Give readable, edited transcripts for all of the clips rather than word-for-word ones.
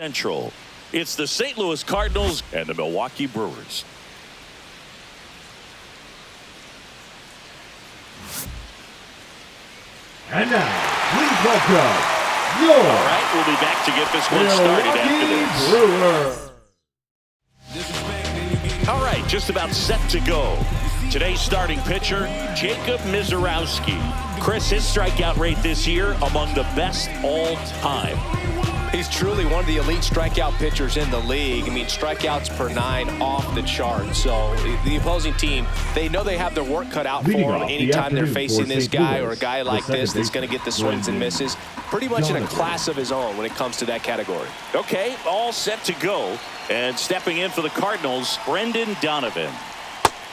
Central. It's the St. Louis Cardinals and the Milwaukee Brewers. And now, please welcome your All right, we'll be back to get this one started after this. All right, just about set to go. Today's starting pitcher, Jacob Misiorowski. Chris, his strikeout rate this year among the best all time. He's truly one of the elite strikeout pitchers in the league. I mean, strikeouts per 9 off the chart. So the opposing team, they know they have their work cut out for them anytime they're facing this guy or a guy like this that's going to get the swings and misses. Pretty much in a class of his own when it comes to that category. Okay, all set to go. And stepping in for the Cardinals, Brendan Donovan.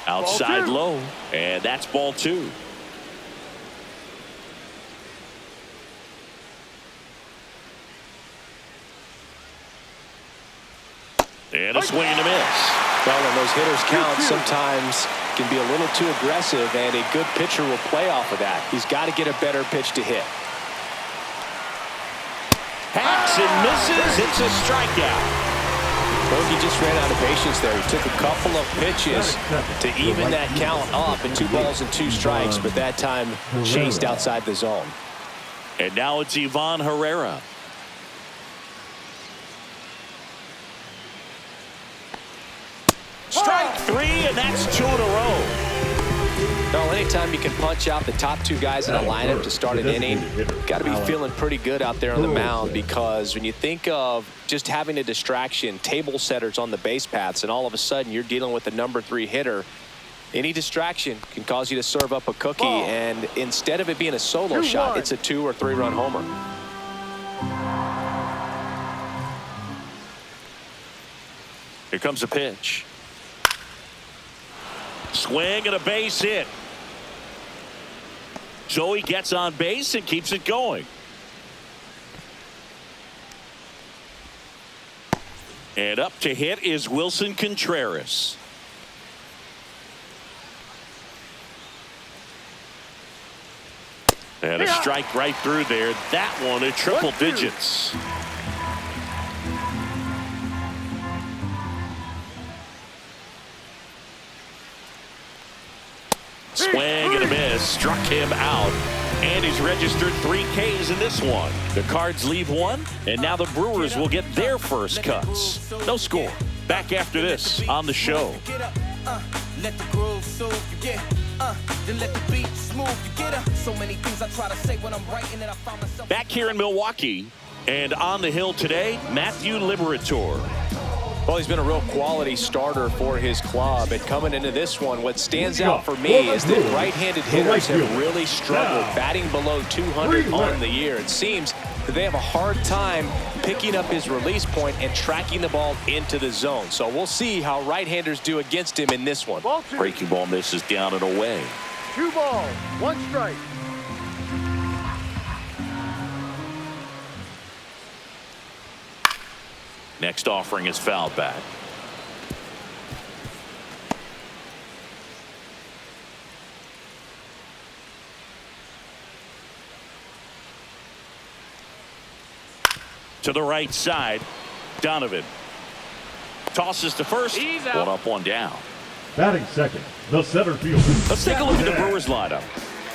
Outside low, and that's ball 2. And a swing and a miss. Well, when those hitters count, sometimes can be a little too aggressive, and a good pitcher will play off of that. He's got to get a better pitch to hit. Hacks and misses. It's a strikeout. Well, he just ran out of patience there. He took a couple of pitches to even that count up in 2 balls and 2 strikes, but that time chased outside the zone. And now it's Ivan Herrera. Strike 3, and that's 2 in a row. Well, anytime you can punch out the top 2 guys in a lineup to start an inning, got to be feeling pretty good out there on the mound, because when you think of just having a distraction, table setters on the base paths, and all of a sudden you're dealing with the number 3 hitter, any distraction can cause you to serve up a cookie, and instead of it being a solo shot, it's a 2 or 3 run homer. Here comes a pitch. Swing and a base hit. So he gets on base and keeps it going. And up to hit is Wilson Contreras. And a strike right through there. That one at triple digits. Swing and a miss, struck him out, and he's registered 3 Ks in this one. The Cards leave 1, and now the Brewers will get their first cuts. No score. Back after this on the show. Let the groove soothe you, get then let the beat smooth you, get so many things I try to say when I'm writing and I find myself back here in Milwaukee, and on the hill today, Matthew Liberatore. Well, he's been a real quality starter for his club, and coming into this one, what stands out for me is that right-handed hitters have really struggled, batting below 200 on the year. It seems that they have a hard time picking up his release point and tracking the ball into the zone. So we'll see how right-handers do against him in this one. Breaking ball misses down and away. 2 balls, 1 strike. Next offering is fouled back. To the right side, Donovan tosses to first. 1 up, 1 down. batting second, the center fielder. Let's take a look at the Brewers lineup.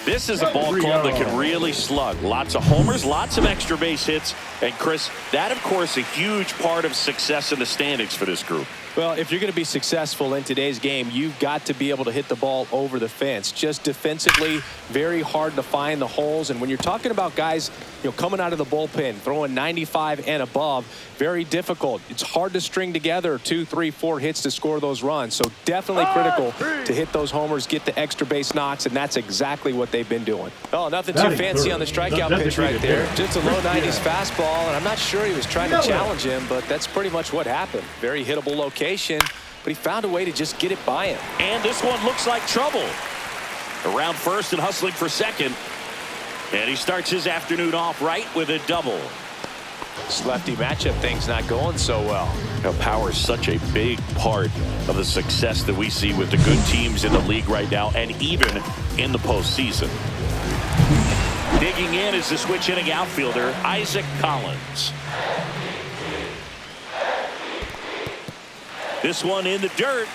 This is a ball club that can really slug. Lots of homers, lots of extra base hits. And Chris, that of course a huge part of success in the standings for this group. Well, if you're going to be successful in today's game, you've got to be able to hit the ball over the fence. Just defensively, very hard to find the holes. And when you're talking about guys, coming out of the bullpen, throwing 95 and above, very difficult. It's hard to string together 2, 3, 4 hits to score those runs. So definitely critical to hit those homers, get the extra base knocks, and that's exactly what they've been doing. Oh, nothing too fancy on the strikeout pitch right there. Just a low 90s fastball, and I'm not sure he was trying to challenge him, but that's pretty much what happened. Very hittable location, but he found a way to just get it by him. And this one looks like trouble. Around first and hustling for second. And he starts his afternoon off right with a double. This lefty matchup thing's not going so well. Power is such a big part of the success that we see with the good teams in the league right now, and even in the postseason. Digging in is the switch hitting outfielder, Isaac Collins. This one in the dirt.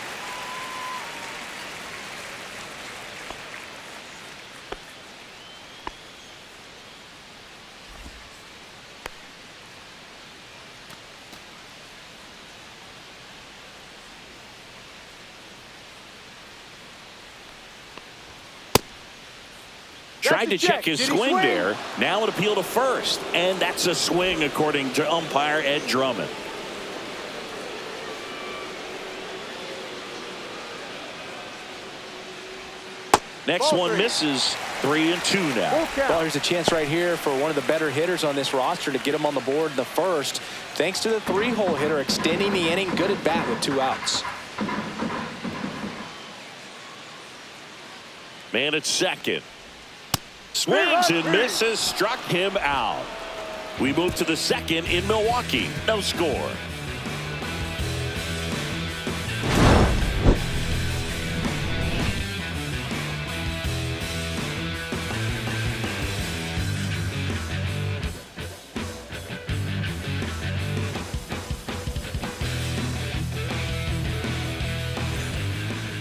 Tried to check his swing there. Now an appeal to first. And that's a swing according to umpire Ed Drummond. Next one misses. 3-2 now. Well, here's a chance right here for one of the better hitters on this roster to get him on the board in the first. Thanks to the 3-hole hitter extending the inning. Good at bat with 2 outs. Man at second. Swings and misses. Struck him out. We move to the second in Milwaukee. No score.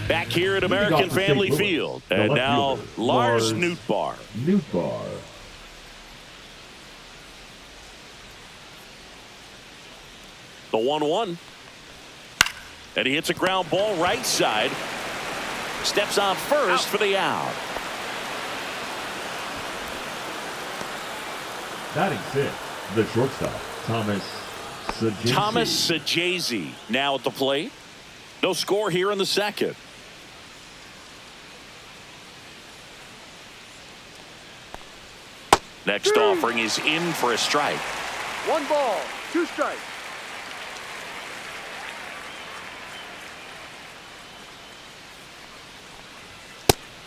Back here at American Family Field. And now Lars Nootbaar. The 1-1. And he hits a ground ball right side. Steps on first for the out. Batting 6th, the shortstop, Thomas Saggese now at the plate. No score here in the second. Next offering is in for a strike. 1 ball, 2 strikes.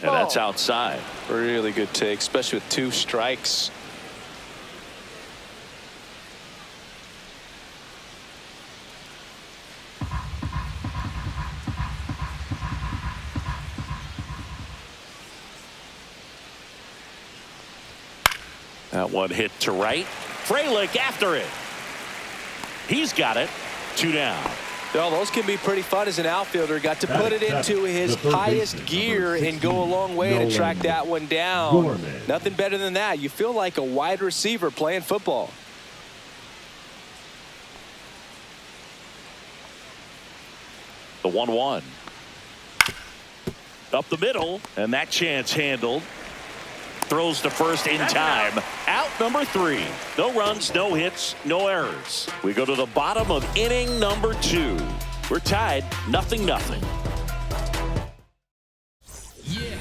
And that's outside. Really good take, especially with 2 strikes. That one hit to right. Frelick after it. He's got it. 2 down. Well, those can be pretty fun as an outfielder. Got to put it into his highest gear and go a long way to track that one down. Nothing better than that. You feel like a wide receiver playing football. The 1-1. Up the middle, and that chance handled. Throws to first in time. Out number 3. No runs, no hits, no errors. We go to the bottom of inning number 2. We're tied 0-0.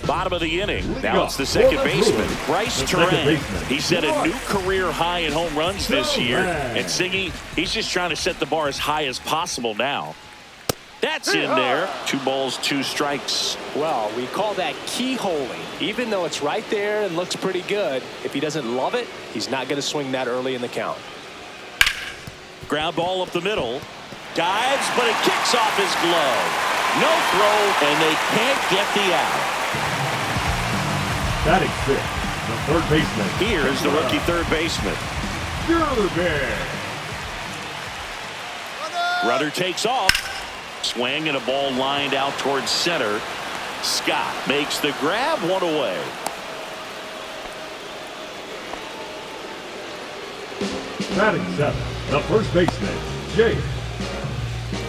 Bottom of the inning. Now it's the second baseman, Bryce Terang. He set a new career high in home runs this year. And Siggy, he's just trying to set the bar as high as possible now. That's in there. 2 balls, 2 strikes. Well, we call that keyholing. Even though it's right there and looks pretty good, if he doesn't love it, he's not going to swing that early in the count. Ground ball up the middle. Dives, but it kicks off his glove. No throw, and they can't get the out. Batting 6th, the third baseman. Here's the rookie third baseman. Runner takes off. Swing and a ball lined out towards center. Scott makes the grab, 1 away. Batting 7th, the first baseman, Jake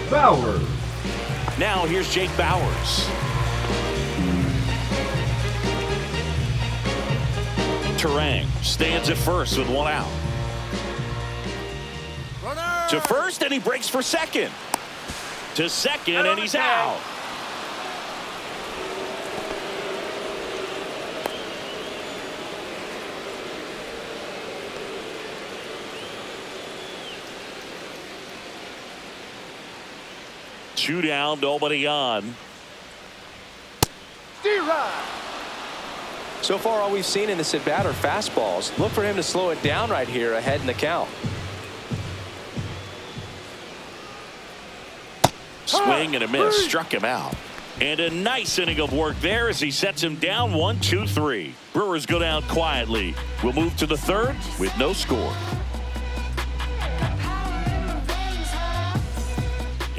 Bauers. Now here's Jake Bauers. Terang stands at first with 1 out. To first, and he breaks for second. To second, and he's out. Two down, nobody on. So far, all we've seen in this at bat are fastballs. Look for him to slow it down right here ahead in the count. Swing and a miss, struck him out. And a nice inning of work there as he sets him down 1-2-3. Brewers go down quietly. We'll move to the third with no score.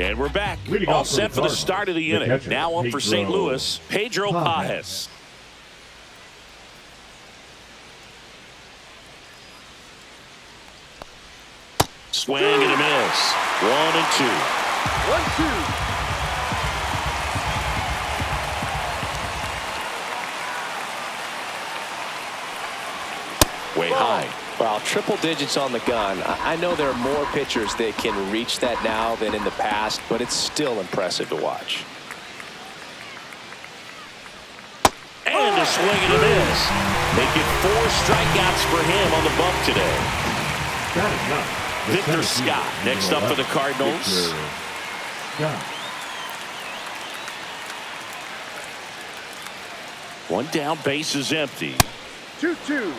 And we're back. Leading All off for set the for the Cardinals, start of the the inning. catcher, Now up for St. Louis, Pedro Pages. Swing and a miss. 1-2. 1-2. Way high. Well, triple digits on the gun. I know there are more pitchers that can reach that now than in the past, but it's still impressive to watch. And a swing and a miss. Making 4 strikeouts for him on the bump today. That is not. Victor Scott next up for the Cardinals. One down, base is empty. 2-2.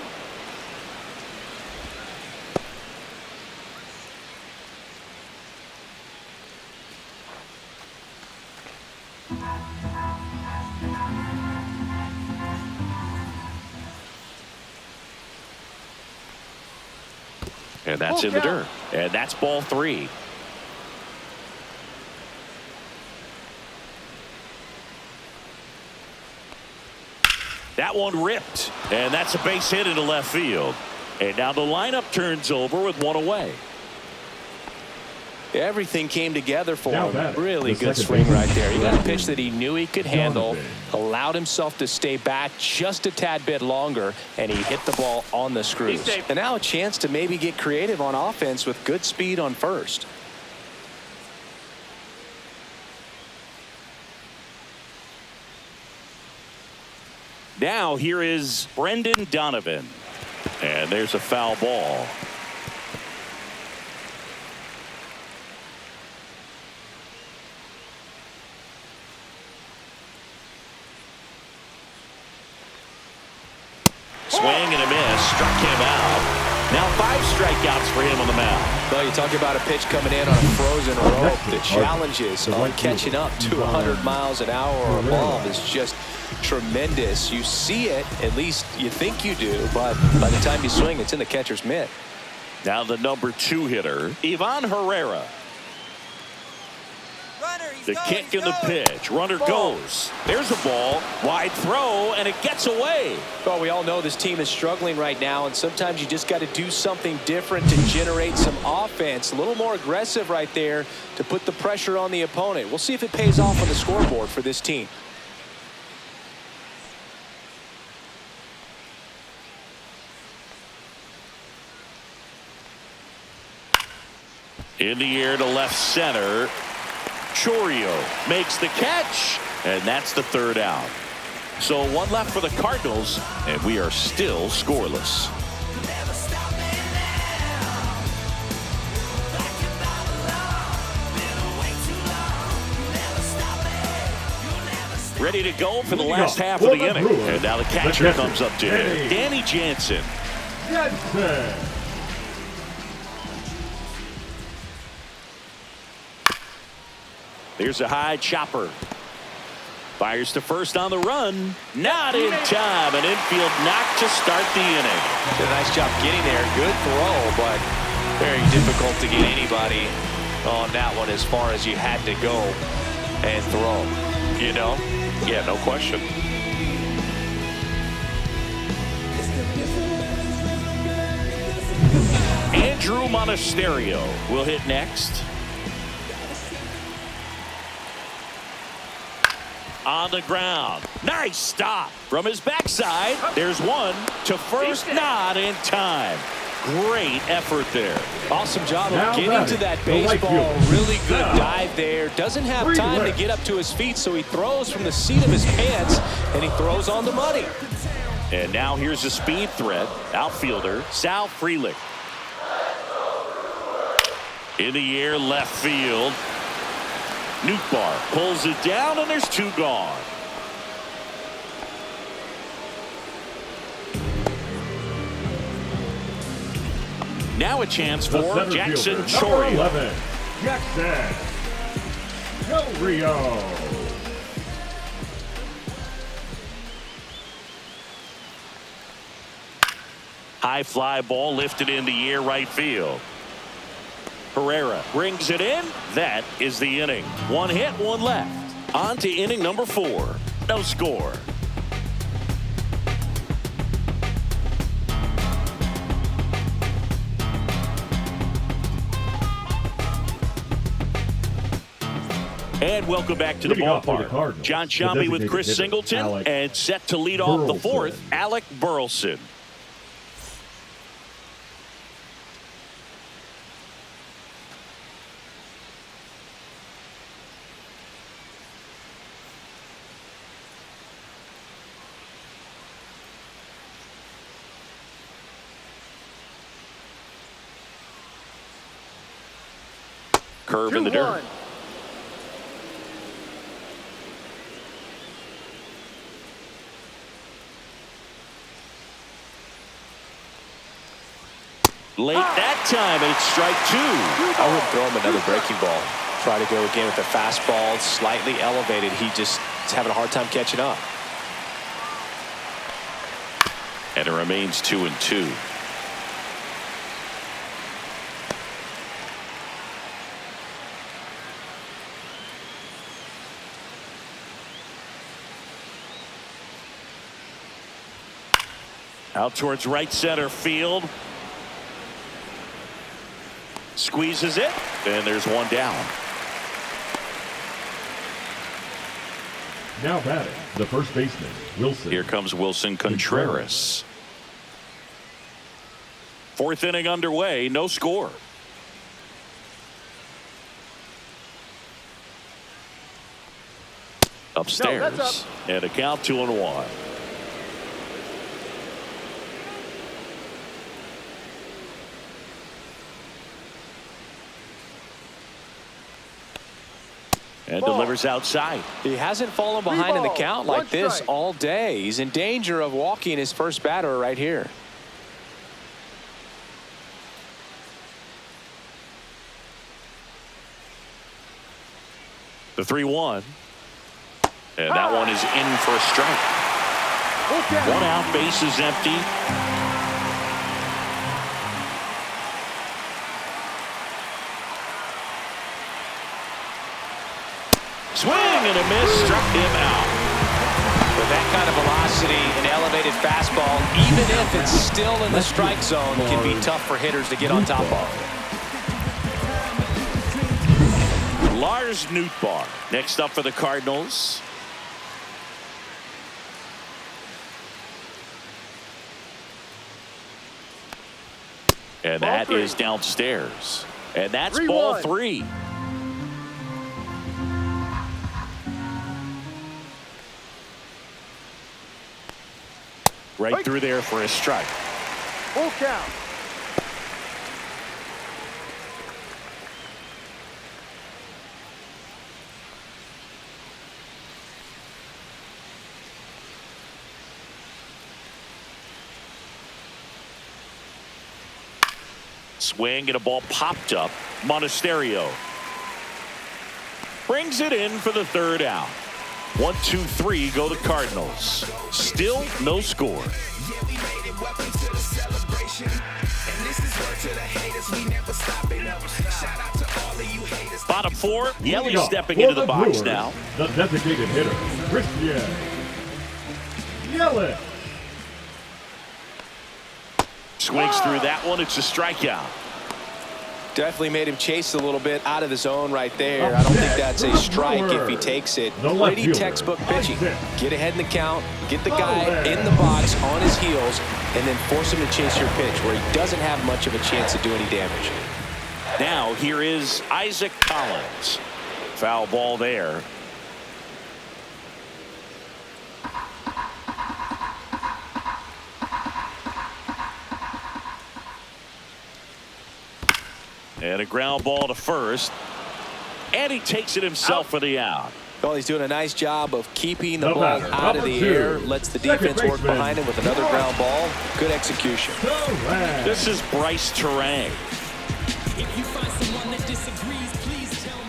And that's in the dirt. And that's ball 3. That one ripped. And that's a base hit into left field. And now the lineup turns over with 1 away. Everything came together for him. Really the good second swing baseman, right there. He got a pitch that he knew he could handle, Donovan. allowed himself to stay back just a tad bit longer, and he hit the ball on the screws. And now a chance to maybe get creative on offense with good speed on first. Now here is Brendan Donovan. And there's a foul ball. Swing and a miss. Struck him out. Now 5 strikeouts for him on the mound. Well, you talk about a pitch coming in on a frozen rope. The challenges of catching up to 100 miles an hour or above is just tremendous. You see it, at least you think you do, but by the time you swing, it's in the catcher's mitt. Now the number 2 hitter, Ivan Herrera. The kick and the pitch. Runner goes. There's a ball. Wide throw, and it gets away. Well, we all know this team is struggling right now, and sometimes you just got to do something different to generate some offense. A little more aggressive right there to put the pressure on the opponent. We'll see if it pays off on the scoreboard for this team. In the air to left center. Chorio makes the catch, and that's the 3rd out. So 1 left for the Cardinals, and we are still scoreless. Ready to go for the last half of the inning. And now the catcher comes up to him. Danny Jansen. Here's a high chopper. Fires to first on the run. Not in time. An infield knock to start the inning. Did a nice job getting there. Good throw, but very difficult to get anybody on that one as far as you had to go and throw. You know? Yeah, no question. Andrew Monasterio will hit next. On the ground. Nice stop from his backside. There's one to first, not in time. Great effort there. Awesome job of getting to that baseball. Really good dive there. Doesn't have time to get up to his feet, so he throws from the seat of his pants, and he throws on the money. And now here's a speed threat. Outfielder Sal Frelick. In the air, left field. Nootbaar pulls it down, and there's 2 gone. Now a chance for Jackson Chorio. Jackson Chorio. High fly ball lifted in the air right field. Herrera brings it in. That is the inning. One hit, one left. On to inning number 4. No score. And welcome back to the ballpark. John Shambi with Chris Singleton, and set to lead off the 4th, Alec Burleson. Curve in the dirt. Late that time, and it's strike 2. I would throw him another breaking ball. Try to go again with the fastball, slightly elevated. He just is having a hard time catching up. And it remains 2-2. Out towards right center field. Squeezes it, and there's one down. Now batting, the first baseman, Wilson. Here comes Wilson Contreras. 4th inning underway, no score. Upstairs, up. And a count 2-1. And delivers outside. He hasn't fallen behind in the count like this all day. He's in danger of walking his first batter right here. The 3-1. And that one is in for a strike. One out, base is empty. Swing and a miss, struck him out. With that kind of velocity, an elevated fastball, even if it's still in the strike zone, can be tough for hitters to get on top of. Lars Nootbaar next up for the Cardinals. And that is downstairs. And that's ball 3. Right through there for a strike. Full count. Swing and a ball popped up. Monasterio brings it in for the 3rd out. 1, 2, 3 go the Cardinals. Still no score. Bottom 4. Yelly stepping into the box Brewers, now. The designated hitter, Christian Yelich. Swings through that one. It's a strikeout. Definitely made him chase a little bit out of the zone right there. I don't think that's a strike if he takes it. Pretty textbook pitching. Get ahead in the count, get the guy in the box on his heels, and then force him to chase your pitch where he doesn't have much of a chance to do any damage. Now here is Isaac Collins. Foul ball there. And a ground ball to first. And he takes it himself for the out. Well, he's doing a nice job of keeping the ball out of the air. Lets the defense work behind him with another ground ball. Good execution. This is Bryce Terang.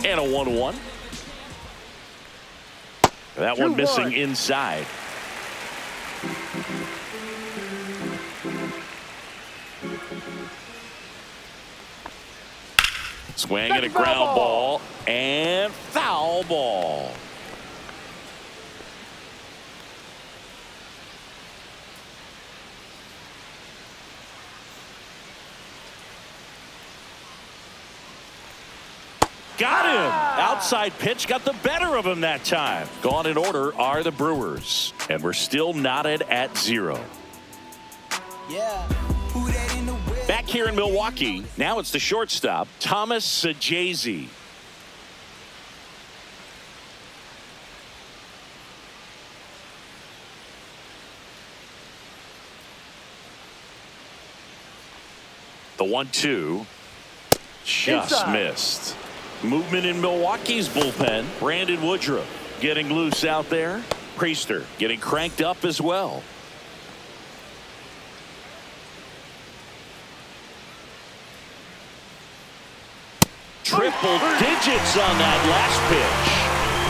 And a 1-1. That one missing inside. Swing and a ground ball and foul ball. Got him. Outside pitch got the better of him that time. Gone in order are the Brewers. And we're still knotted at 0. Back here in Milwaukee, now it's the shortstop, Thomas Sajazi. The 1-2 just Inside. missed. Movement in Milwaukee's bullpen. Brandon Woodruff getting loose out there. Priester getting cranked up as well. Triple digits on that last pitch.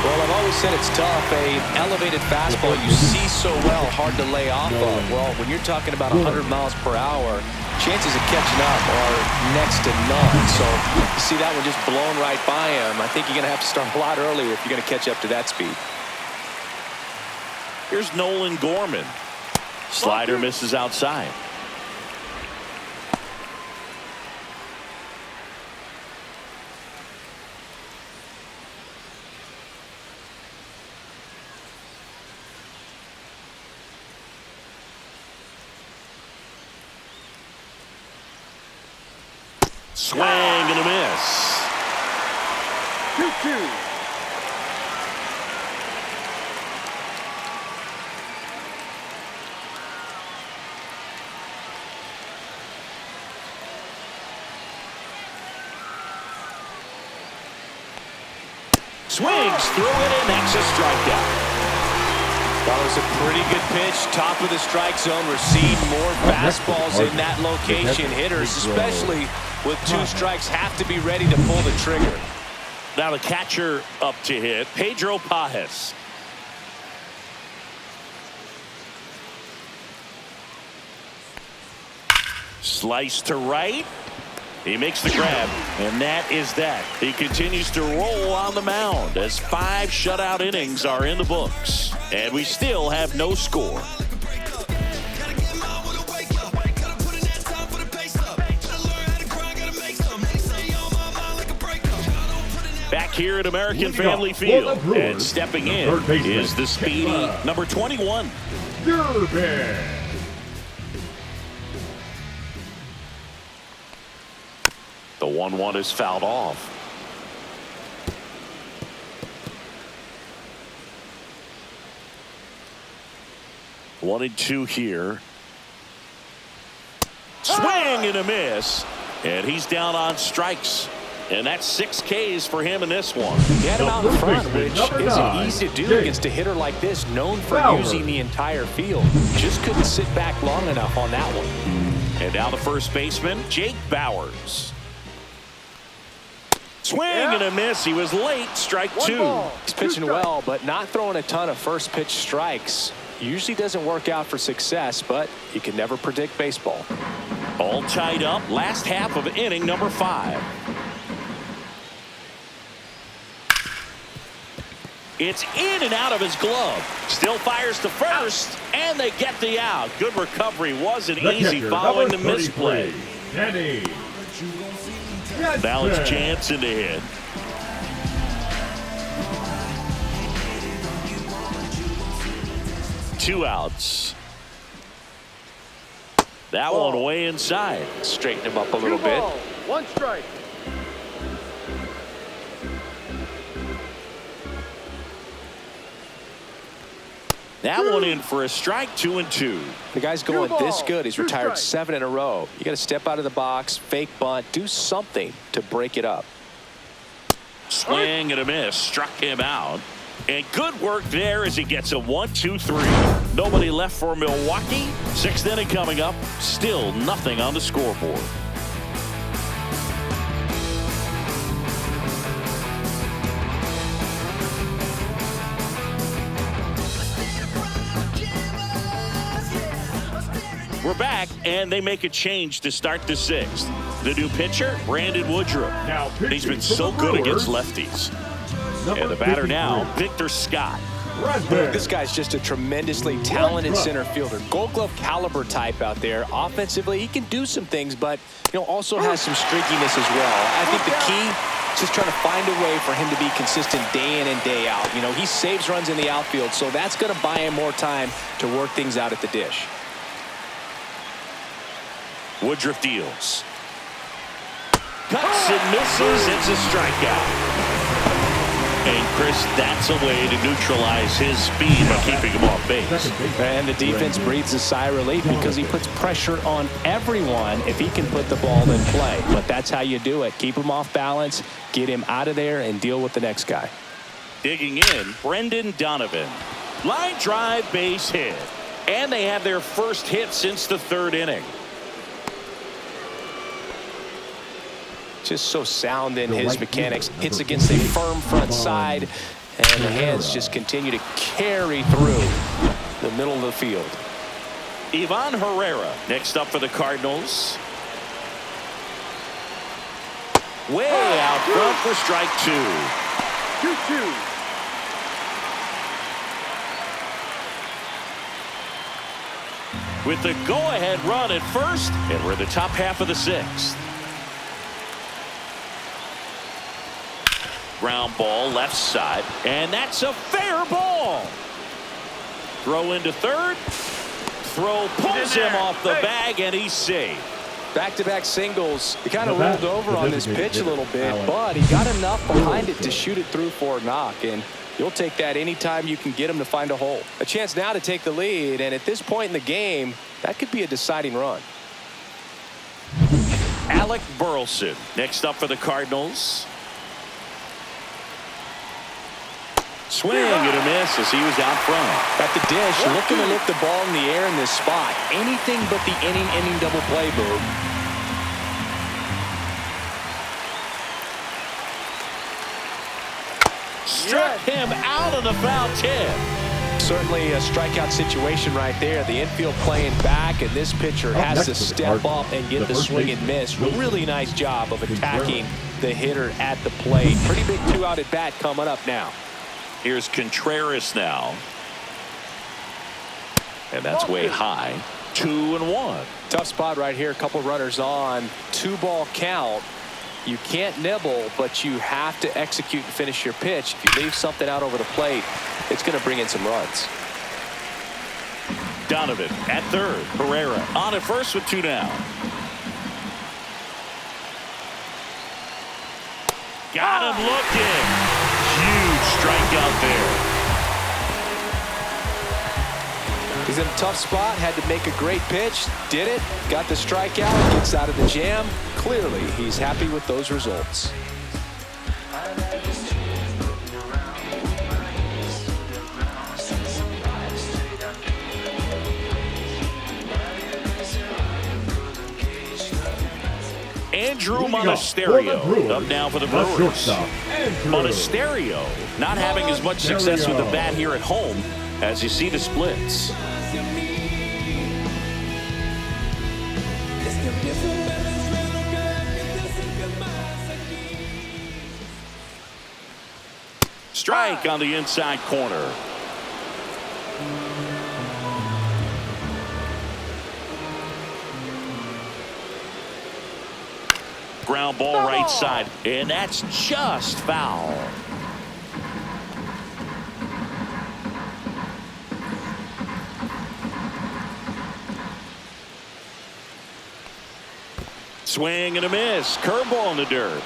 Well, I've always said it's tough. An elevated fastball you see so well, hard to lay off of. Well, when you're talking about 100 miles per hour, chances of catching up are next to none. So you see that one just blown right by him. I think you're going to have to start a lot earlier if you're going to catch up to that speed. Here's Nolan Gorman. Slider misses outside. Swing and a miss. 2-2. Swings through it, and that's a strikeout. That was a pretty good pitch. Top of the strike zone. We're seeing more fastballs in that location. Hitters, especially with 2 strikes, have to be ready to pull the trigger. Now the catcher up to hit, Pedro Pajes. Slice to right. He makes the grab, and that is that. He continues to roll on the mound as 5 shutout innings are in the books. And we still have no score. Back here at American Family Field, and stepping in is the speedy number 21. Durbin. The 1-1 is fouled off. One and 2 here. Swing and a miss. And he's down on strikes. And that's 6 Ks for him in this one. He had him out in front, which isn't easy to do against a hitter like this, known for using the entire field. Just couldn't sit back long enough on that one. And now the first baseman, Jake Bowers. Swing and a miss. He was late. Strike 2. He's pitching well, but not throwing a ton of first pitch strikes. Usually doesn't work out for success, but you can never predict baseball. All tied up. Last half of inning number 5. It's in and out of his glove. Still fires to first, and they get the out. Good recovery. Wasn't easy following the misplay. Now it's Jansen to hit. Two outs. That one way inside. Straighten him up a little bit. 1 strike. That one in for a strike. 2-2. The guy's going this good. He's 2 retired strikes. 7 in a row. You got to step out of the box, fake bunt, do something to break it up. Swing and a miss. Struck him out. And good work there as he gets a 1-2-3. Nobody left for Milwaukee. 6th inning coming up. Still nothing on the scoreboard. We're back, and they make a change to start the 6th. The new pitcher, Brandon Woodruff. Now He's been pitching so for the good against Brewers, lefties. number And the batter 53, now, Victor Scott. Raspberry. This guy's just a tremendously talented center fielder. Gold Glove caliber type out there. Offensively, he can do some things, but also has some streakiness as well. I think the key is just trying to find a way for him to be consistent day in and day out. He saves runs in the outfield, so that's going to buy him more time to work things out at the dish. Woodruff deals. Cuts and misses. It's a strikeout. And Chris, that's a way to neutralize his speed by keeping him off base. And the defense breathes a sigh of relief because he puts pressure on everyone if he can put the ball in play. But that's how you do it. Keep him off balance, get him out of there, and deal with the next guy. Digging in, Brendan Donovan. Line drive, base hit. And they have their first hit since the third inning. Just so sound in his mechanics. Hits against a firm front side, and the hands just continue to carry through the middle of the field. Ivan Herrera next up for the Cardinals. Way out front for strike 2. 2-2. With the go-ahead run at first, and we're in the top half of the 6th. Ground ball left side, and that's a fair ball. Throw into third. Throw pulls him off the bag, and he's safe. Back-to-back singles. He kind of rolled over on this pitch a little bit, but he got enough behind it to shoot it through for a knock, and you'll take that anytime you can get him to find a hole. A chance now to take the lead, and at this point in the game, that could be a deciding run. Alec Burleson next up for the Cardinals. Swing and a miss as he was out front. At the dish, looking to lift the ball in the air in this spot. Anything but the inning double play, Boo. Struck him out of the foul tip. Certainly a strikeout situation right there. The infield playing back, and this pitcher has to step up and get the swing and miss. Really nice job of attacking the hitter at the plate. Pretty big 2-out at bat coming up now. Here's Contreras now. And that's way high. 2-1. Tough spot right here. A couple runners on. 2-ball count. You can't nibble, but you have to execute and finish your pitch. If you leave something out over the plate, it's going to bring in some runs. Donovan at third. Herrera on at first with 2 down. Got him looking. Huge strikeout there. He's in a tough spot, had to make a great pitch, did it, got the strikeout, gets out of the jam. Clearly, he's happy with those results. Andrew Monasterio up now for the Brewers. Monasterio not having as much success with the bat here at home as you see the splits. Strike on the inside corner. Ground ball right side, and that's just foul. Swing and a miss. Curveball in the dirt.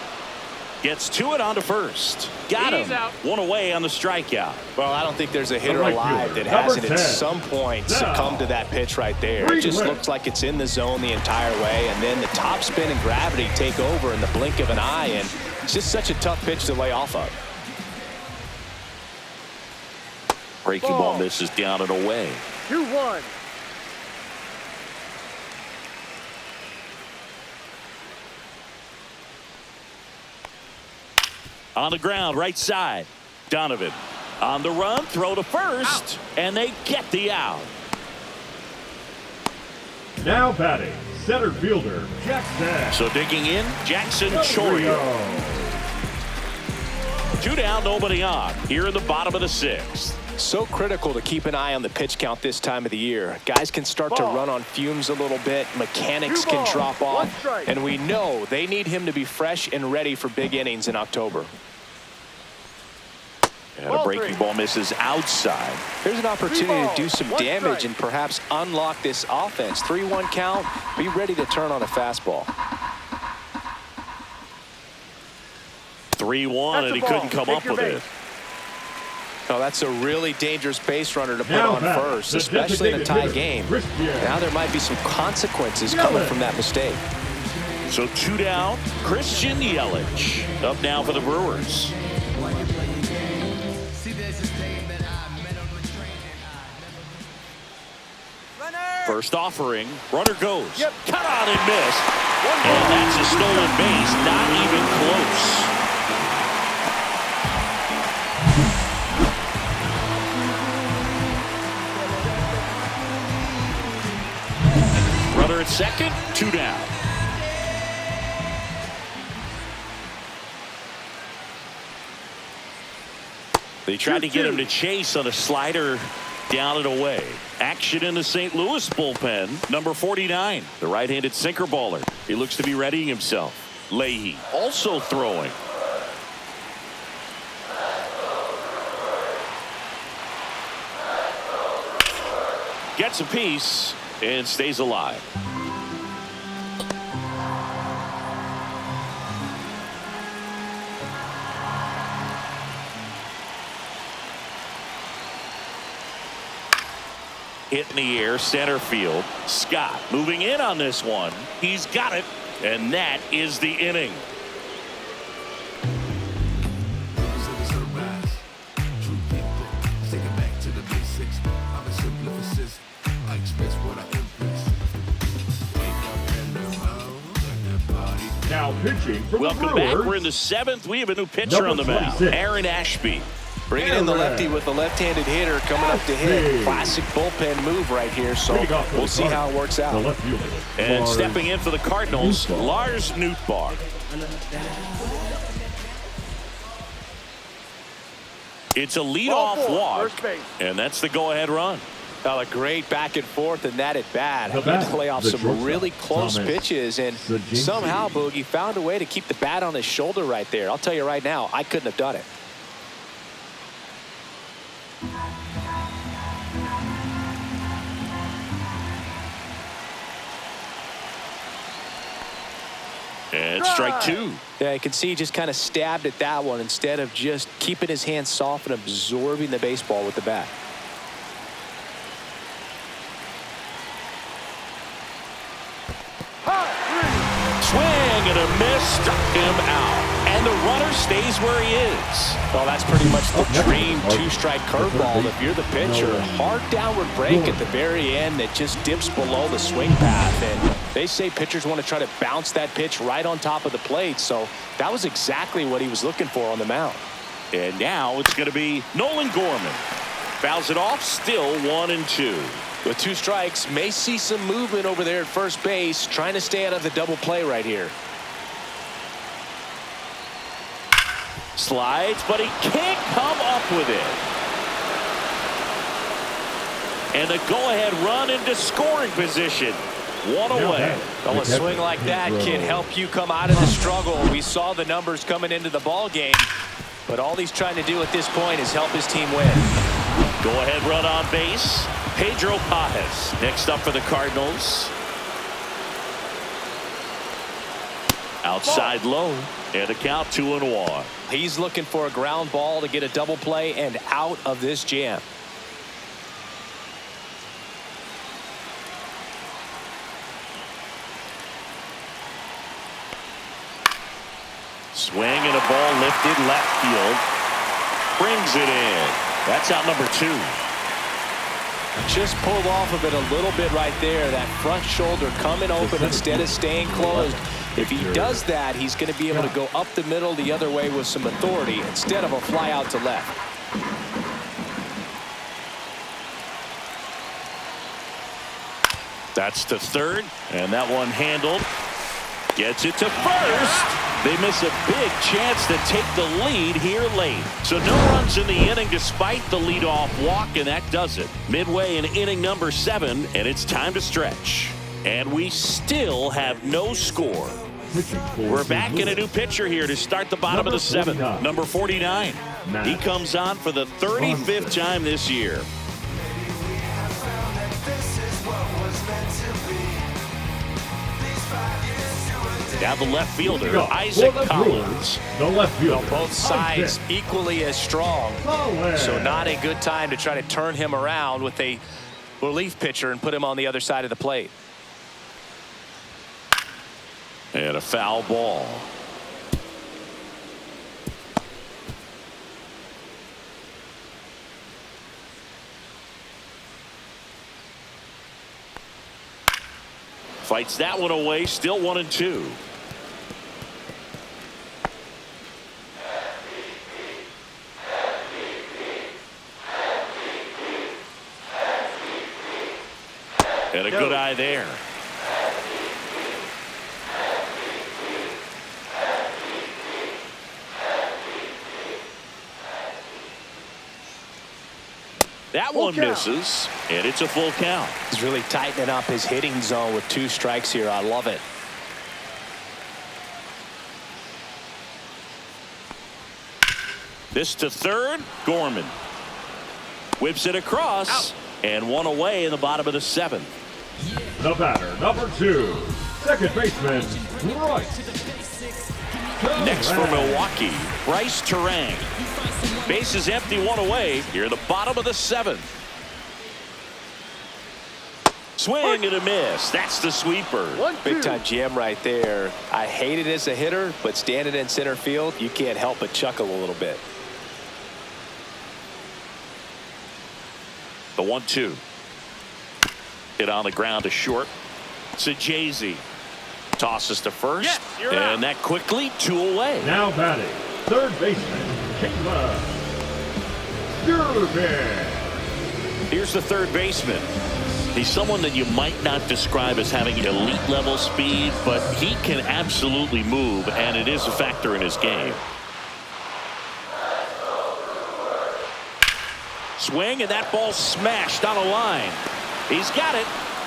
Gets to it onto first. Got him. One away on the strikeout. Well, I don't think there's a hitter alive that hasn't at some point succumbed to that pitch right there. It just looks like it's in the zone the entire way, and then the top spin and gravity take over in the blink of an eye, and it's just such a tough pitch to lay off of. Breaking ball misses down and away. 2-1. On the ground, right side. Donovan on the run, throw to first, and they get the out. Now batting, center fielder, Jackson. So digging in, Jackson Del Chourio. Rio. 2 down, nobody on. Here in the bottom of the 6th. So critical to keep an eye on the pitch count this time of the year. Guys can start to run on fumes a little bit. Mechanics can drop off. And we know they need him to be fresh and ready for big innings in October. And a breaking ball misses outside. Here's an opportunity to do some damage and perhaps unlock this offense. 3-1 count. Be ready to turn on a fastball. 3-1, and he couldn't come up with it. Oh, that's a really dangerous base runner to put on first, especially in a tie game. Now there might be some consequences coming from that mistake. So 2 down, Christian Yelich up now for the Brewers. First offering, runner goes. Cut out and missed. And that's a stolen base, not even close. Runner at second, 2 down. They tried to get him to chase on a slider down and away. Action in the St. Louis bullpen. Number 49, the right-handed sinker baller. He looks to be readying himself. Leahy also throwing. Gets a piece and stays alive. Hit in the air, center field. Scott moving in on this one. He's got it, and that is the inning. Now pitching for Welcome the back. Brewers. We're in the 7th. We have a new pitcher on the mound. Aaron Ashby. Bringing in the lefty with the left-handed hitter coming up to hit. Classic bullpen move right here, so we'll see how it works out. And stepping in for the Cardinals, Lars Nootbaar. It's a leadoff walk, and that's the go-ahead run. A great back and forth, and that at bat. He had to play off some really close pitches, and somehow Boogie found a way to keep the bat on his shoulder right there. I'll tell you right now, I couldn't have done it. And strike 2. Yeah, you can see he just kind of stabbed at that one instead of just keeping his hands soft and absorbing the baseball with the bat. Swing and a miss, struck him out. And the runner stays where he is. Well, that's pretty much the dream two-strike curveball. If you're the pitcher, hard downward break at the very end that just dips below the swing path. And they say pitchers want to try to bounce that pitch right on top of the plate. So that was exactly what he was looking for on the mound. And now it's going to be Nolan Gorman. Fouls it off, still 1-2. With 2 strikes, may see some movement over there at first base, trying to stay out of the double play right here. Slides, but he can't come up with it. And a go-ahead run into scoring position. 1 away. Well, a swing like that can help you come out of the struggle. We saw the numbers coming into the ball game, but all he's trying to do at this point is help his team win. Go-ahead run on base. Pedro Pajes next up for the Cardinals. Outside low, and a count 2-1. He's looking for a ground ball to get a double play and out of this jam. Swing and a ball lifted left field. Brings it in. That's out number 2. Just pulled off of it a little bit right there. That front shoulder coming open instead of staying closed. If he does that, he's going to be able to go up the middle the other way with some authority instead of a fly out to left. That's to third, and that one handled. Gets it to first. They miss a big chance to take the lead here late. So no runs in the inning despite the leadoff walk, and that does it. Midway in inning number 7, and it's time to stretch. And we still have no score. We're back in a new pitcher here to start the bottom of the 7th. Number 49. He comes on for the 35th time this year. Now the left fielder, Isaac Collins. The left fielder. Well, both sides equally as strong. So not a good time to try to turn him around with a relief pitcher and put him on the other side of the plate. And a foul ball. Fights that one away, still 1-2. And a good eye there. That one misses, and it's a full count. He's really tightening up his hitting zone with 2 strikes here. I love it. This to third, Gorman. Whips it across, and one away in the bottom of the 7th. The batter, number 2, second baseman, Bryce. Next for Milwaukee, Bryce Turang. Base is empty, one away here in the bottom of the 7th. Swing and a miss. That's the sweeper. Big time jam right there. I hate it as a hitter, but standing in center field, you can't help but chuckle a little bit. The 1-2. Hit on the ground to short. Sajazi tosses to first, and that quickly 2 away. Now batting, third baseman, Caleb. Here's the third baseman. He's someone that you might not describe as having elite level speed, but he can absolutely move, and it is a factor in his game. Swing, and that ball smashed on a line. He's got it,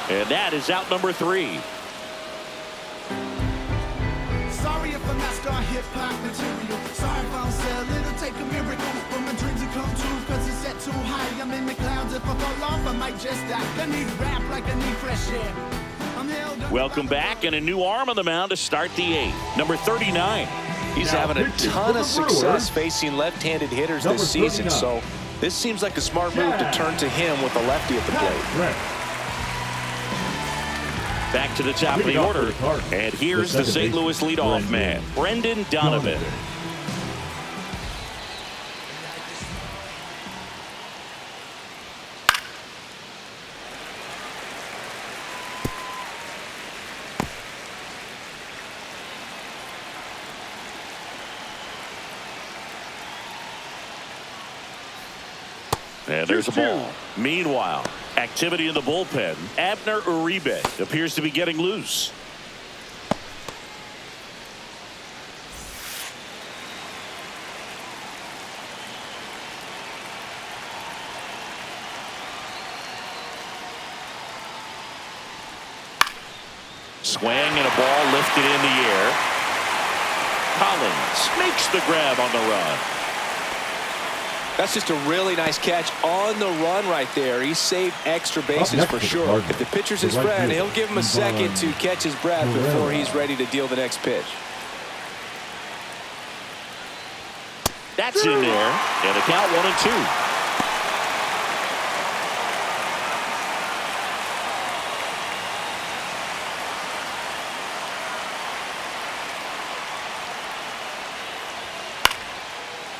and that is out number 3. Sorry if I'm not star hip-hop material. Sorry if I don't sell it. It'll take a miracle for my dreams to come true. Cause it's set too high. I'm in the clouds. If I fall off, I might just die. I need rap like I need fresh air. Welcome back, and a new arm on the mound to start the 8th. Number 39. He's having a ton of success facing left-handed hitters this season, so this seems like a smart move to turn to him with a lefty at the plate. Back to the top of the order, and here's the St. Louis leadoff man, Brendan Donovan. And there's a ball. Meanwhile, activity in the bullpen. Abner Uribe appears to be getting loose. Swing and a ball lifted in the air. Collins makes the grab on the run. That's just a really nice catch on the run right there. He saved extra bases for sure. If the pitcher's his friend, he'll give him a second to catch his breath before he's ready to deal the next pitch. That's in there, and a count 1-2.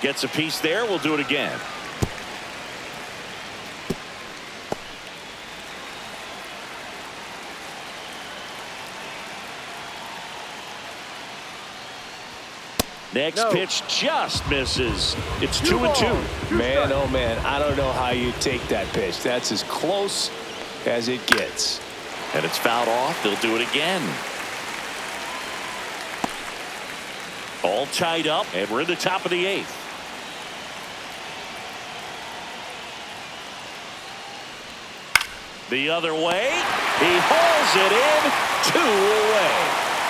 Gets a piece there. We'll do it again. Next pitch just misses. It's 2-2. Man, oh man, I don't know how you take that pitch. That's as close as it gets. And it's fouled off. They'll do it again. All tied up, and we're in the top of the 8th. The other way. He hauls it in. 2 away.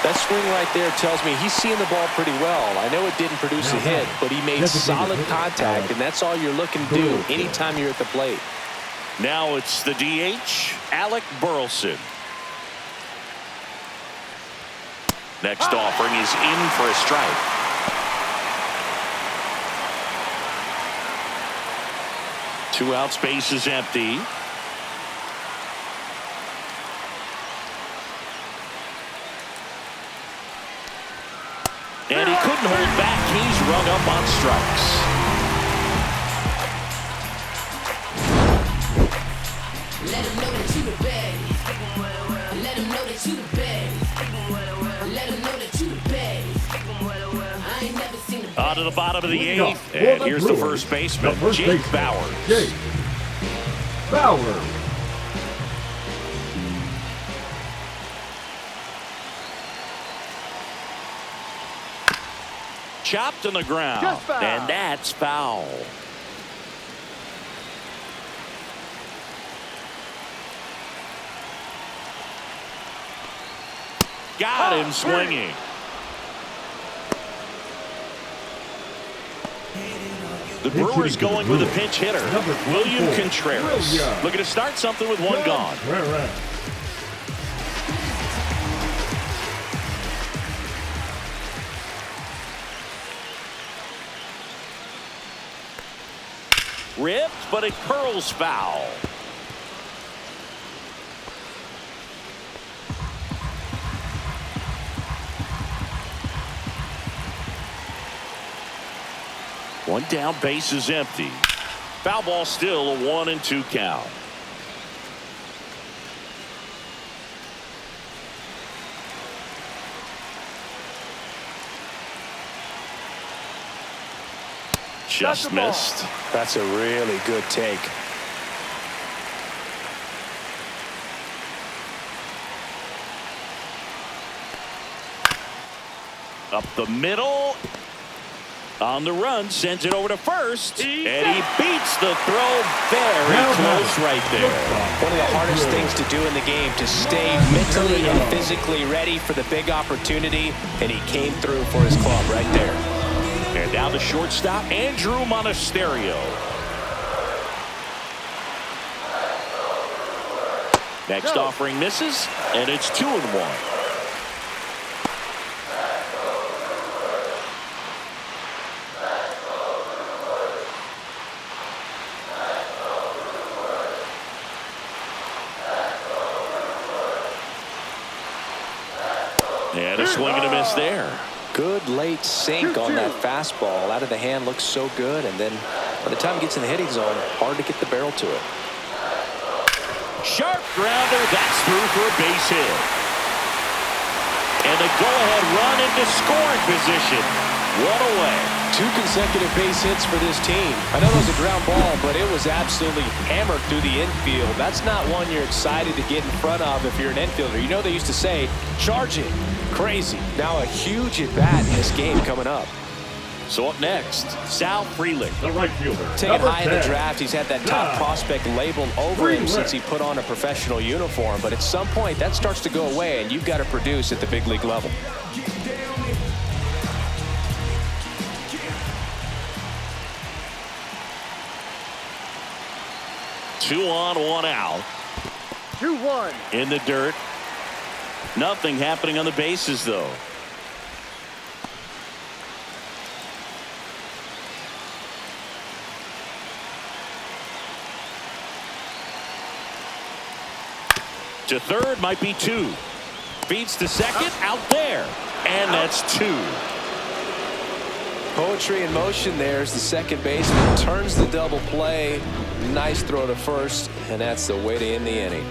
That swing right there tells me he's seeing the ball pretty well. I know it didn't produce a hit, but he made solid contact, and that's all you're looking to do anytime you're at the plate. Now it's the DH, Alec Burleson. Next offering is in for a strike. Two out, space is empty. And he couldn't hold back. He's rung up on strikes. Let him know that you the best. Let him know that you the best. Let him know that you the best. I ain't never seen a On to the bottom of the 8th. And here's the first baseman, Jake Bauers. Jake Bauers. Chopped on the ground, and that's foul. Got him swinging. The Brewers going with a pinch hitter, William Contreras. Looking to start something with one gone. Ripped, but it curls foul. One down, base is empty. Foul ball still, a 1-2 count. Just missed. That's a really good take. Up the middle. On the run, sends it over to first. And he beats the throw very close right there. One of the hardest things to do in the game, to stay mentally and physically ready for the big opportunity. And he came through for his club right there. And now the shortstop, Andrew Monasterio. Next offering misses, and it's 2-1. And a swing and a miss there. Good late sink on that fastball. Out of the hand, looks so good. And then by the time he gets in the hitting zone, hard to get the barrel to it. Sharp grounder. That's through for a base hit. And a go-ahead run into scoring position. 1 away. 2 consecutive base hits for this team. I know it was a ground ball, but it was absolutely hammered through the infield. That's not one you're excited to get in front of if you're an infielder. You know they used to say, charge it. Crazy. Now a huge at-bat in this game coming up. So up next, Sal Frelick. The right fielder. Taken high in the draft, he's had that top prospect labeled over him since he put on a professional uniform. But at some point, that starts to go away, and you've got to produce at the big league level. Two on, 1 out. 2-1. In the dirt. Nothing happening on the bases, though. To third, might be 2. Feeds to second, out there. And that's 2. Poetry in motion there as the second baseman turns the double play. Nice throw to first, and that's the way to end the inning.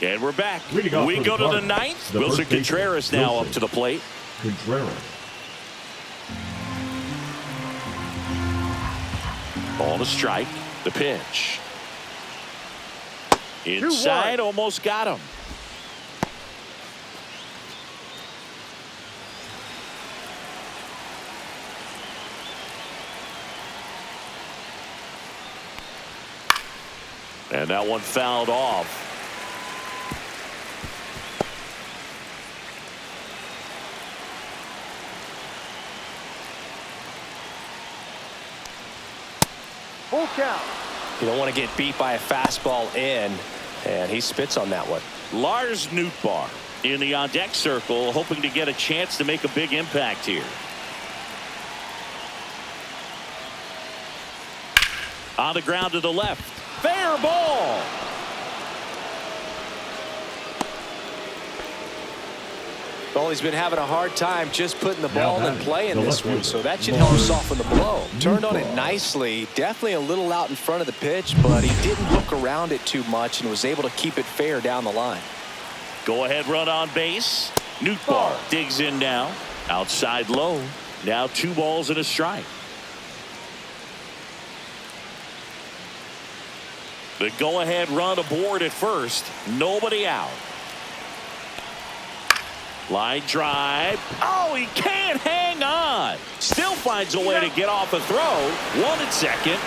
And we're back. We go to the 9th. Wilson Contreras now up to the plate. Contreras. On a strike, the pitch. Inside, almost got him. And that one fouled off. Full count. You don't want to get beat by a fastball in, and he spits on that one. Lars Nootbaar in the on-deck circle, hoping to get a chance to make a big impact here. On the ground to the left. Fair ball. Well, he's been having a hard time just putting the ball in play in this one, so that should help soften the blow. Turned on it nicely, definitely a little out in front of the pitch, but he didn't look around it too much and was able to keep it fair down the line. Go ahead run on base. Nootbaar digs in now. Outside low. Now 2 balls and a strike. The go-ahead run aboard at first. Nobody out. Line drive. Oh, he can't hang on. Still finds a way to get off a throw. 1 at second.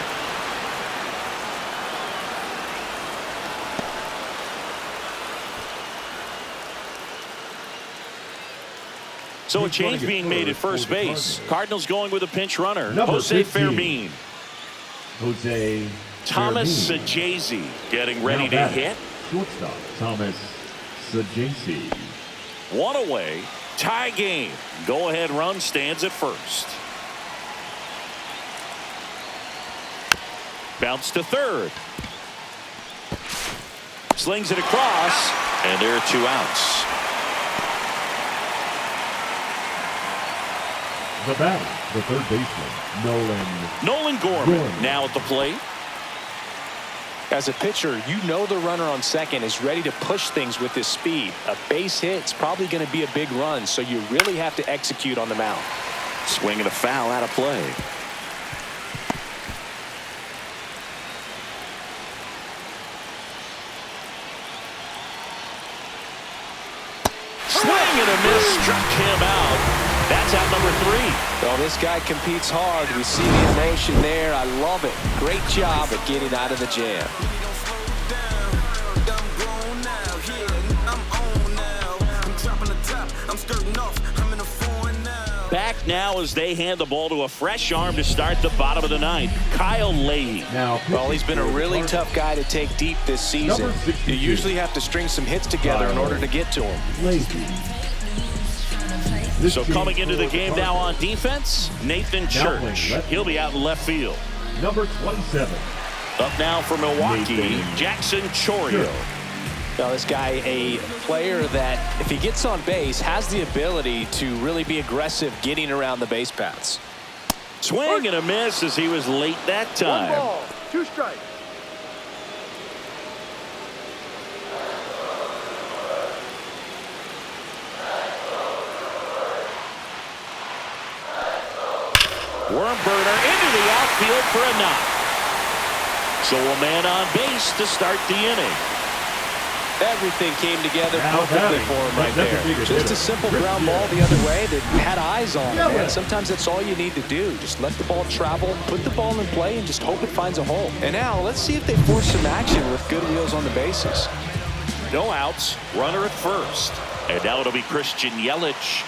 So a change being made at first base. Cardinals going with a pinch runner. Jose Fermin. Jose Thomas Sajazi getting ready to hit. Shortstop Thomas Sajazi. 1 away. Tie game. Go ahead run stands at first. Bounce to third. Slings it across. And there are 2 outs. The batter, the third baseman, Nolan Gorman now at the plate. As a pitcher, you know the runner on second is ready to push things with his speed. A base hit's probably going to be a big run, so you really have to execute on the mound. Swing and a foul out of play. Swing and a miss, struck him out. That's out number 3. Well, this guy competes hard. We see the emotion there. I love it. Great job at getting out of the jam. Back now as they hand the ball to a fresh arm to start the bottom of the 9th. Kyle Leahy. Well, he's been a really tough guy to take deep this season. You usually have to string some hits together in order to get to him. So coming into the game now on defense, Nathan Church. He'll be out in left field. Number 27. Up now for Milwaukee, Jackson Chourio. Now, this guy, a player that, if he gets on base, has the ability to really be aggressive getting around the base paths. Swing and a miss as he was late that 1 time. ball, 2 strikes. Worm burner into the outfield for a knock. So a man on base to start the inning. Everything came together perfectly for him right there. Just a simple ground ball the other way that had eyes on it, man. Sometimes that's all you need to do. Just let the ball travel, put the ball in play, and just hope it finds a hole. And now, let's see if they force some action with good wheels on the bases. No outs, runner at first. And now it'll be Christian Yelich.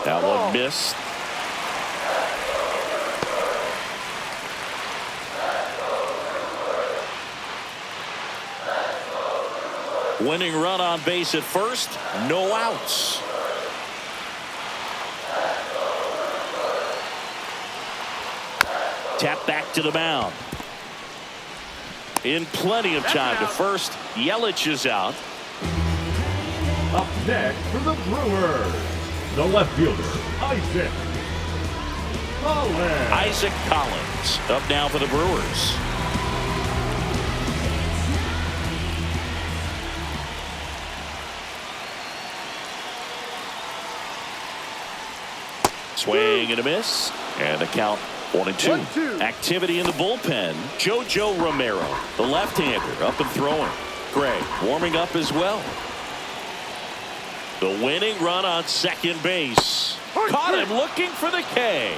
That one missed. Winning run on base at first, no outs. Tap back to the mound. In plenty of time to first, Yelich is out. Up next for the Brewers, the left fielder, Isaac Collins. Isaac Collins up now for the Brewers. Swing and a miss, and the count 1-2. 1-2. Activity in the bullpen. JoJo Romero, the left-hander, up and throwing. Gray warming up as well. The winning run on second base. Caught him looking for the K.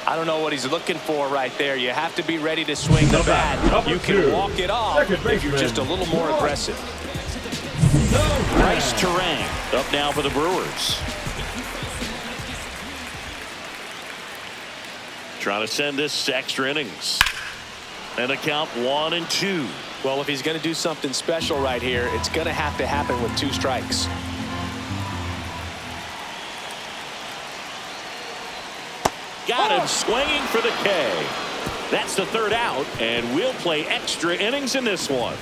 I don't know what he's looking for right there. You have to be ready to swing the bat. You can walk it off if you're just a little more aggressive. Bryce Terang up now for the Brewers. Trying to send this to extra innings. And a count 1-2. Well, if he's going to do something special right here, it's going to have to happen with 2 strikes. Got him swinging for the K. That's the 3rd out, and we'll play extra innings in this one.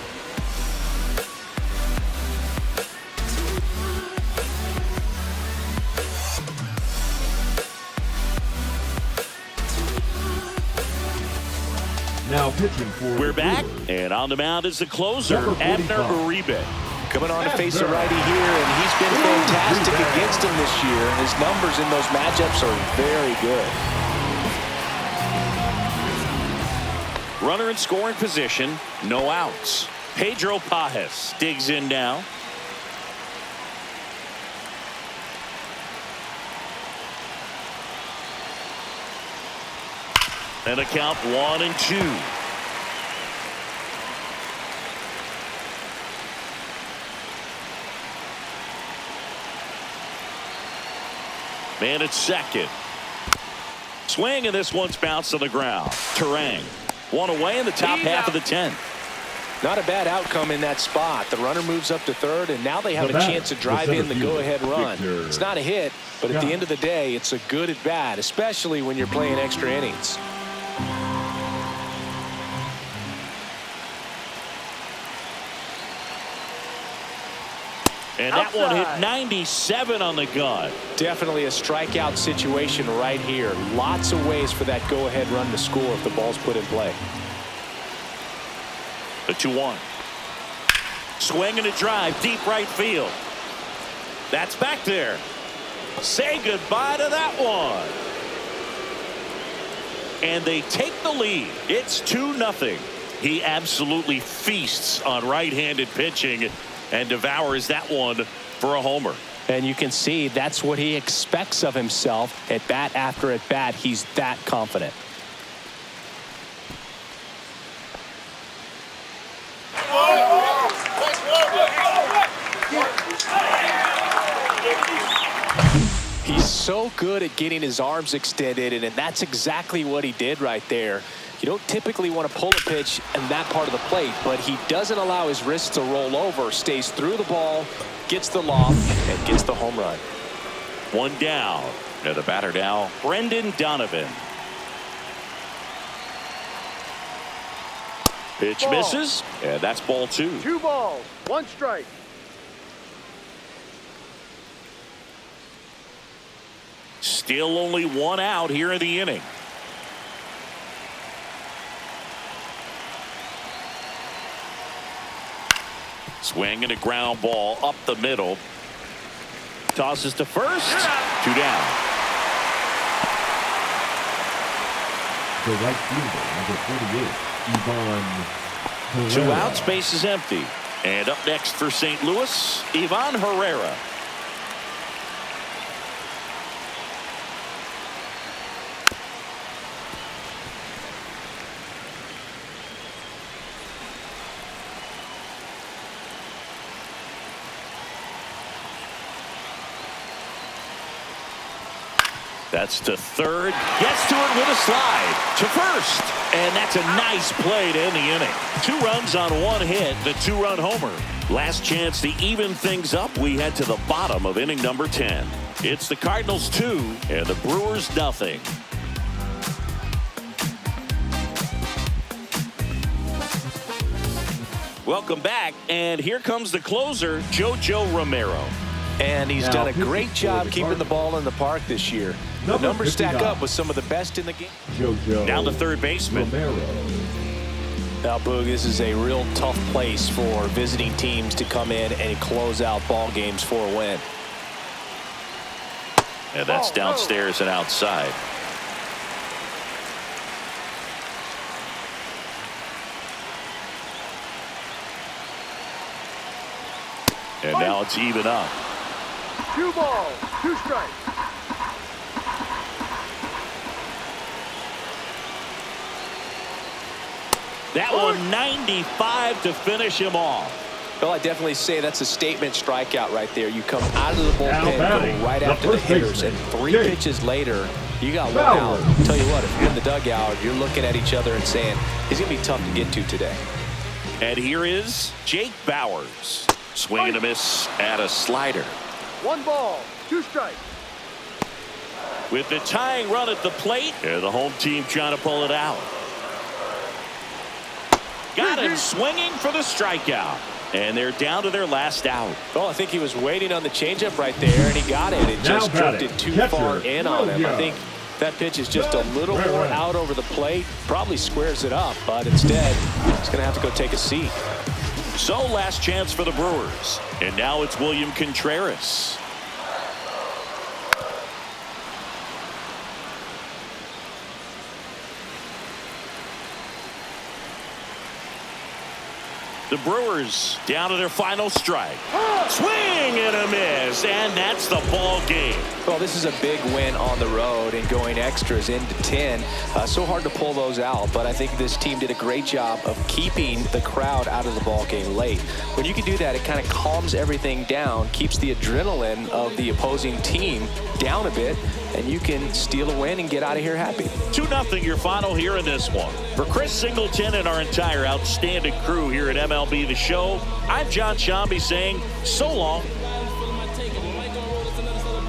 Now pitching for We're the back, Brewers. and on the mound is the closer, Abner Uribe. Coming on to face a righty here, and he's been fantastic against him this year. And his numbers in those matchups are very good. Runner in scoring position, no outs. Pedro Pajes digs in now. And a count 1-2. Man at second. Swing, and this one's bounced on the ground. Terang, one away in the top half of the 10th. Not a bad outcome in that spot. The runner moves up to third, and now they have a chance to drive in the go-ahead run. It's not a hit, but at the end of the day, it's a good at-bat, especially when you're playing extra innings. And that one hit 97 on the gun. Definitely a strikeout situation right here. Lots of ways for that go-ahead run to score if the ball's put in play. The 2-1. Swing and a drive, deep right field. That's back there. Say goodbye to that one. And they take the lead. It's 2-0. He absolutely feasts on right-handed pitching and devours that one for a homer. And you can see that's what he expects of himself. At bat after at bat, he's that confident. He's so good at getting his arms extended, and that's exactly what he did right there. You don't typically want to pull a pitch in that part of the plate, but he doesn't allow his wrists to roll over, stays through the ball, gets the loft, and gets the home run. One down. And the batter now, Brendan Donovan. Pitch misses, and that's ball 2. 2 balls, 1 strike. Still only 1 out here in the inning. Swing and a ground ball up the middle. Tosses to first. 2 down. The right fielder, number 48, Ivan 2 Herrera. outs, base is empty. And up next for St. Louis, Ivan Herrera. That's to third. Gets to it with a slide. To first. And that's a nice play to end the inning. 2 runs on 1 hit. The 2-run homer. Last chance to even things up. We head to the bottom of inning number 10. It's the Cardinals 2 and the Brewers 0. Welcome back. And here comes the closer, JoJo Romero. And he's done a great job keeping the ball in the park this year. The numbers stack up with some of the best in the game. JoJo Down to third baseman. Romero. Now, Boog, this is a real tough place for visiting teams to come in and close out ball games for a win. And that's downstairs and outside. And now it's even up. 2 balls, 2 strikes. That one 95 to finish him off. Well, I definitely say that's a statement strikeout right there. You come out of the Now bullpen, batting, go right the after the first hitters, baseman, and 3 Jake pitches later, you got 1 Bauers. out. Tell you what, if you're in the dugout, you're looking at each other and saying, he's going to be tough to get to today. And here is Jake Bauers. Swing and a miss at a slider. 1 ball, 2 strikes. With the tying run at the plate, and the home team trying to pull it out. Got him swinging for the strikeout. And they're down to their last out. Well, I think he was waiting on the changeup right there, and he got it. It just drifted too far in on him. I think that pitch is just a little more out over the plate. Probably squares it up, but instead, he's going to have to go take a seat. So last chance for the Brewers. And now it's William Contreras. The Brewers down to their final strike. Swing and a miss, and that's the ball game. Well, this is a big win on the road and going extras into 10. So hard to pull those out, but I think this team did a great job of keeping the crowd out of the ball game late. When you can do that, it kind of calms everything down, keeps the adrenaline of the opposing team down a bit, and you can steal a win and get out of here happy. 2-0 your final here in this one. For Chris Singleton and our entire outstanding crew here at MLB The Show, I'm John Shambi saying so long